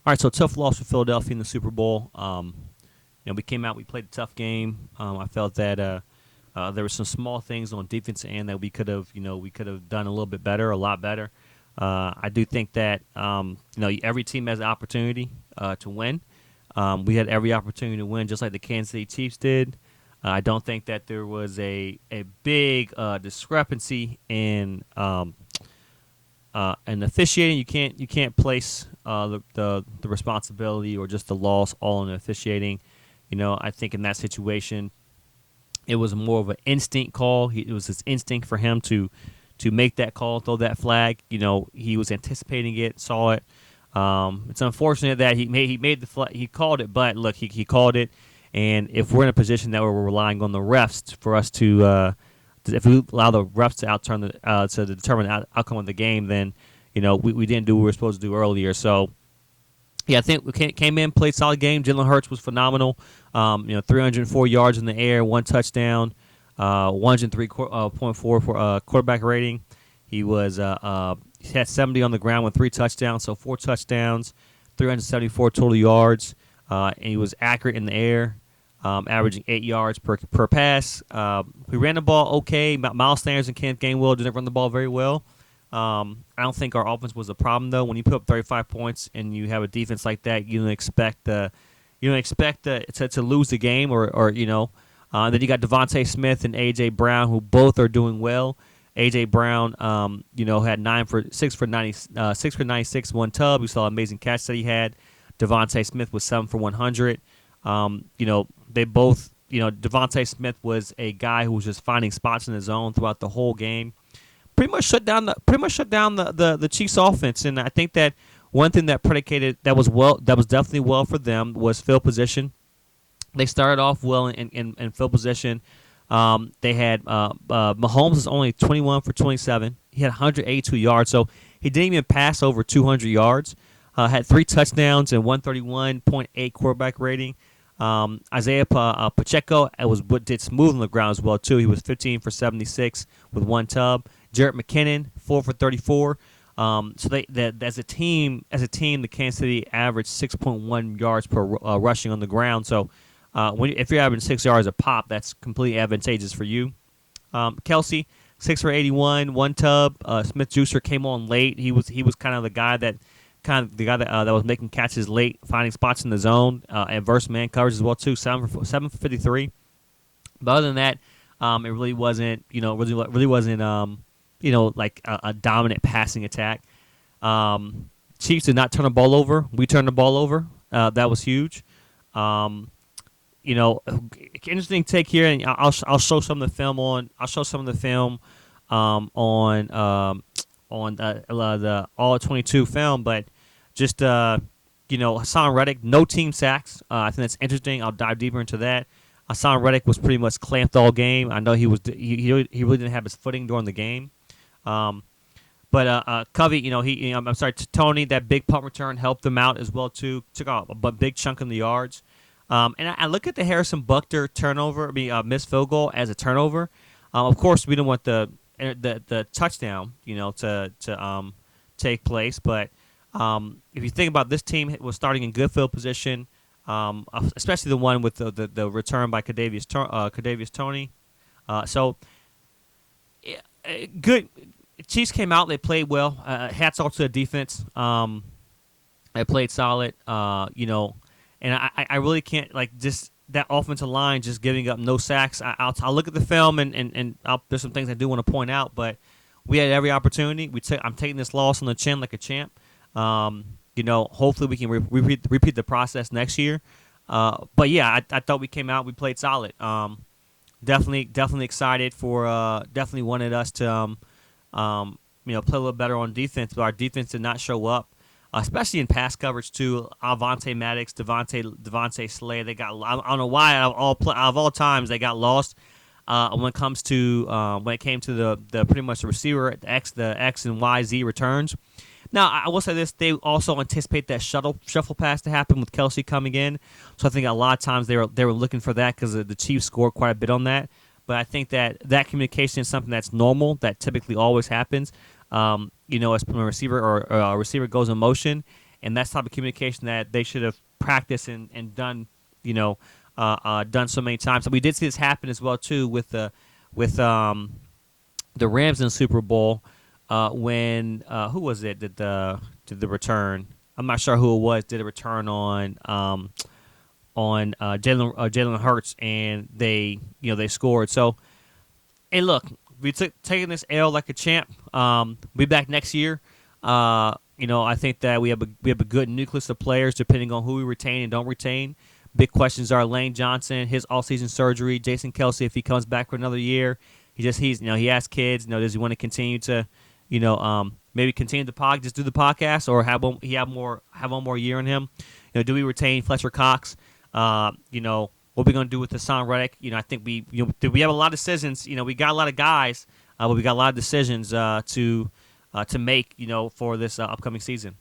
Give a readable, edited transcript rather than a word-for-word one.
All right, so tough loss for Philadelphia in the Super Bowl. We came out, we played a tough game. I felt that there were some small things on defense end that we could have done a little bit better, a lot better. I do think that every team has an opportunity to win. We had every opportunity to win, just like the Kansas City Chiefs did. I don't think that there was a big discrepancy in officiating. You can't place the responsibility or just the loss all on the officiating. I think in that situation, it was more of an instinct call. It was his instinct for him to make that call, throw that flag. He was anticipating it, saw it. It's unfortunate that he made the flag. He called it, but look, he called it. And if we're in a position that we're relying on the refs for us if we allow the refs to to determine the outcome of the game, then we didn't do what we were supposed to do earlier. So yeah, I think we came in, played solid game. Jalen Hurts was phenomenal. 304 yards in the air, one touchdown, 103.4 for quarterback rating. He had 70 on the ground with 3 touchdowns, so 4 touchdowns, 374 total yards, and he was accurate in the air, averaging 8 yards per pass. We ran the ball okay. Miles Sanders and Kenneth Gainwell didn't run the ball very well. I don't think our offense was a problem though. When you put up 35 points and you have a defense like that, you don't expect to lose the game then you got Devontae Smith and AJ Brown, who both are doing well. AJ Brown, had 6 for 96, 1 tub. We saw an amazing catch that he had. Devontae Smith was 7 for 100. They both, Devontae Smith was a guy who was just finding spots in the zone throughout the whole game. Pretty much shut down the Chiefs offense, and I think that one thing that was definitely well for them was field position. They started off well in field position. They had Mahomes was only 21 for 27. He had 182 yards, so he didn't even pass over 200 yards. Had 3 touchdowns and 131.8 quarterback rating. Isaiah Pacheco did smooth on the ground as well too. He was 15 for 76 with 1 tub. Jarrett McKinnon 4 for 34. So as a team, the Kansas City averaged 6.1 yards per rushing on the ground. So if you're averaging 6 yards a pop, that's completely advantageous for you. Kelsey 6 for 81, 1 tub. Smith-Schuster came on late. He was kind of the guy that was making catches late, finding spots in the zone, and verse man coverage as well too. 7 for 53. But other than that, it really wasn't like a dominant passing attack. Chiefs did not turn the ball over. We turned the ball over. That was huge. Interesting take here, and I'll show some of the film on. I'll show some of the film on the all 22 film, but just Hassan Reddick, no team sacks. I think that's interesting. I'll dive deeper into that. Hassan Reddick was pretty much clamped all game. I know he really didn't have his footing during the game. But Covey, Tony, that big punt return helped them out as well too. Took out a big chunk of the yards. And I look at the Harrison Butker missed field goal as a turnover. Of course, we don't want the touchdown, to take place. But if you think about this team, was starting in good field position, especially the one with the return by Kadarius Toney. Good. Chiefs came out. They played well. Hats off to the defense. They played solid. And I really can't just that offensive line just giving up no sacks. I'll look at the film and there's some things I do want to point out, but we had every opportunity. I'm taking this loss on the chin like a champ. Hopefully we can repeat the process next year. But yeah, I thought we came out. We played solid. Definitely excited for. Definitely wanted us to play a little better on defense, but our defense did not show up. Especially in pass coverage too. Avonte Maddox, Devontae Slay. They got. I don't know why out of all times they got lost. When it came to the pretty much the receiver, the X and Y Z returns. Now I will say this: they also anticipate that shuffle pass to happen with Kelsey coming in. So I think a lot of times they were looking for that because the Chiefs scored quite a bit on that. But I think that communication is something that's normal, that typically always happens. As when a receiver or a receiver goes in motion, and that's the type of communication that they should have practiced and done, you know, done so many times. So we did see this happen as well too with the Rams in the Super Bowl when who was it did the return? I'm not sure who it was. Did a return on Jalen Hurts, and they scored. So, hey, look, we taking this L like a champ. We'll be back next year. I think that we have a good nucleus of players, depending on who we retain and don't retain. Big questions are Lane Johnson, his all-season surgery, Jason Kelsey if he comes back for another year. He has kids. Does he want to continue to, maybe continue just do the podcast, or have one more year in him? Do we retain Fletcher Cox? What we gonna do with Hassan Reddick? I think we have a lot of decisions. We got a lot of guys, but we got a lot of decisions to make. For this upcoming season.